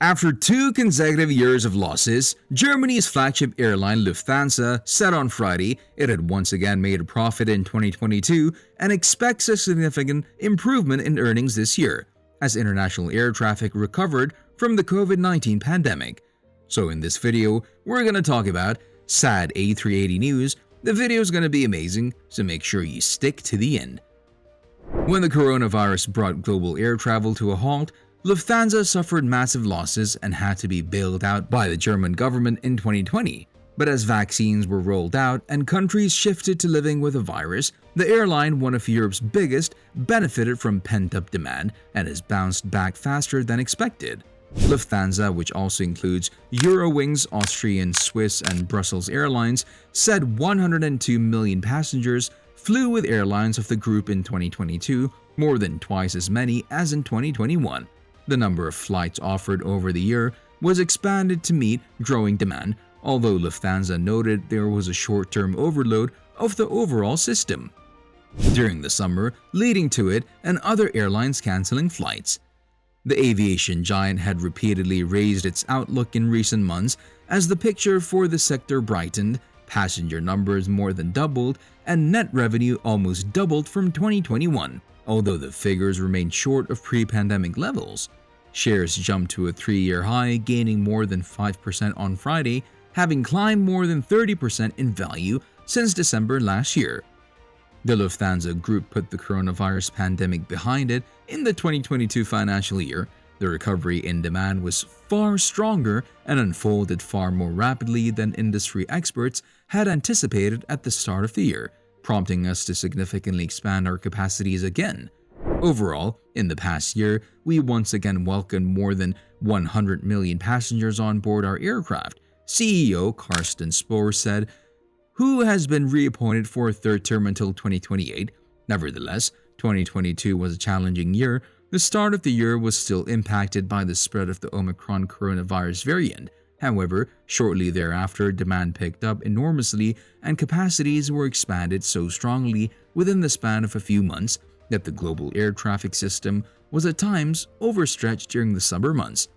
After 2 consecutive years of losses, Germany's flagship airline Lufthansa said on Friday it had once again made a profit in 2022 and expects a significant improvement in earnings this year, as international air traffic recovered from the COVID-19 pandemic. So in this video, we're going to talk about sad A380 news. The video is going to be amazing, so make sure you stick to the end. When the coronavirus brought global air travel to a halt, Lufthansa suffered massive losses and had to be bailed out by the German government in 2020. But as vaccines were rolled out and countries shifted to living with the virus, the airline, one of Europe's biggest, benefited from pent-up demand and has bounced back faster than expected. Lufthansa, which also includes Eurowings, Austrian, Swiss, and Brussels Airlines, said 102 million passengers flew with airlines of the group in 2022, more than twice as many as in 2021. The number of flights offered over the year was expanded to meet growing demand, although Lufthansa noted there was a short-term overload of the overall system during the summer, leading to it and other airlines canceling flights. The aviation giant had repeatedly raised its outlook in recent months as the picture for the sector brightened, passenger numbers more than doubled, and net revenue almost doubled from 2021. Although the figures remain short of pre-pandemic levels. Shares jumped to a 3-year high, gaining more than 5% on Friday, having climbed more than 30% in value since December last year. The Lufthansa Group put the coronavirus pandemic behind it in the 2022 financial year. The recovery in demand was far stronger and unfolded far more rapidly than industry experts had anticipated at the start of the year, prompting us to significantly expand our capacities again. Overall, in the past year, we once again welcomed more than 100 million passengers on board our aircraft, CEO Carsten Spohr said, who has been reappointed for a third term until 2028. Nevertheless, 2022 was a challenging year. The start of the year was still impacted by the spread of the Omicron coronavirus variant. However, shortly thereafter, demand picked up enormously and capacities were expanded so strongly within the span of a few months that the global air traffic system was at times overstretched during the summer months.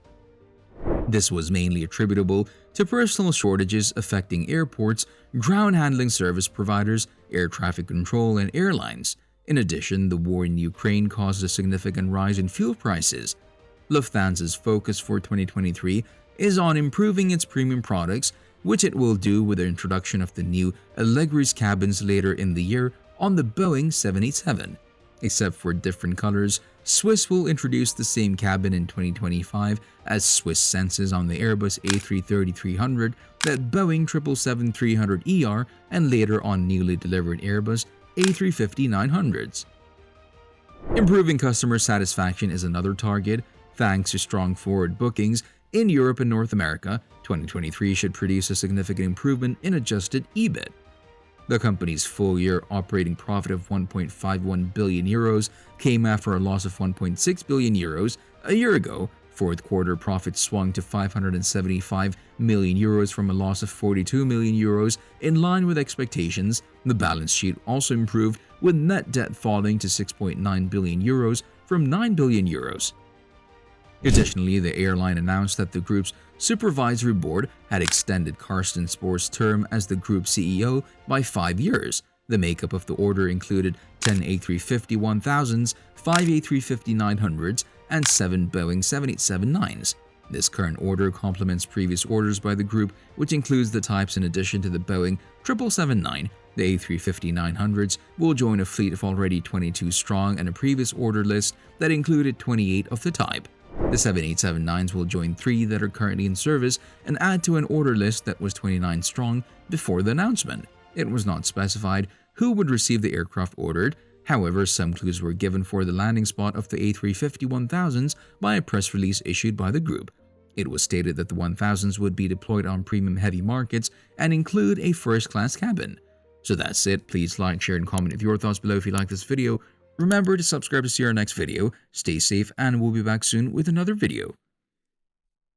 This was mainly attributable to personnel shortages affecting airports, ground handling service providers, air traffic control, and airlines. In addition, the war in Ukraine caused a significant rise in fuel prices. Lufthansa's focus for 2023 is on improving its premium products, which it will do with the introduction of the new Allegris cabins later in the year on the Boeing 787. Except for different colors, Swiss will introduce the same cabin in 2025 as Swiss Senses on the Airbus A330-300, that Boeing 777-300ER, and later on newly delivered Airbus A350-900s. Improving customer satisfaction is another target. Thanks to strong forward bookings in Europe and North America, 2023 should produce a significant improvement in adjusted EBIT. The company's full-year operating profit of 1.51 billion euros came after a loss of 1.6 billion euros a year ago. Fourth quarter profits swung to 575 million euros from a loss of 42 million euros, in line with expectations. The balance sheet also improved, with net debt falling to 6.9 billion euros from 9 billion euros. Additionally, the airline announced that the group's supervisory board had extended Carsten Spohr's term as the group CEO by 5 years. The makeup of the order included 10 A350-1000s, 5 A350-900s, and 7 Boeing 787-9s. This current order complements previous orders by the group, which includes the types in addition to the Boeing 777-9. The A350-900s will join a fleet of already 22 strong and a previous order list that included 28 of the type. The 787-9s will join 3 that are currently in service and add to an order list that was 29 strong before the announcement. It was not specified who would receive the aircraft ordered. However, some clues were given for the landing spot of the A350-1000s by a press release issued by the group. It was stated that the 1000s would be deployed on premium heavy markets and include a first-class cabin. So that's it. Please like, share, and comment with your thoughts below if you like this video. Remember to subscribe to see our next video. Stay safe, and we'll be back soon with another video.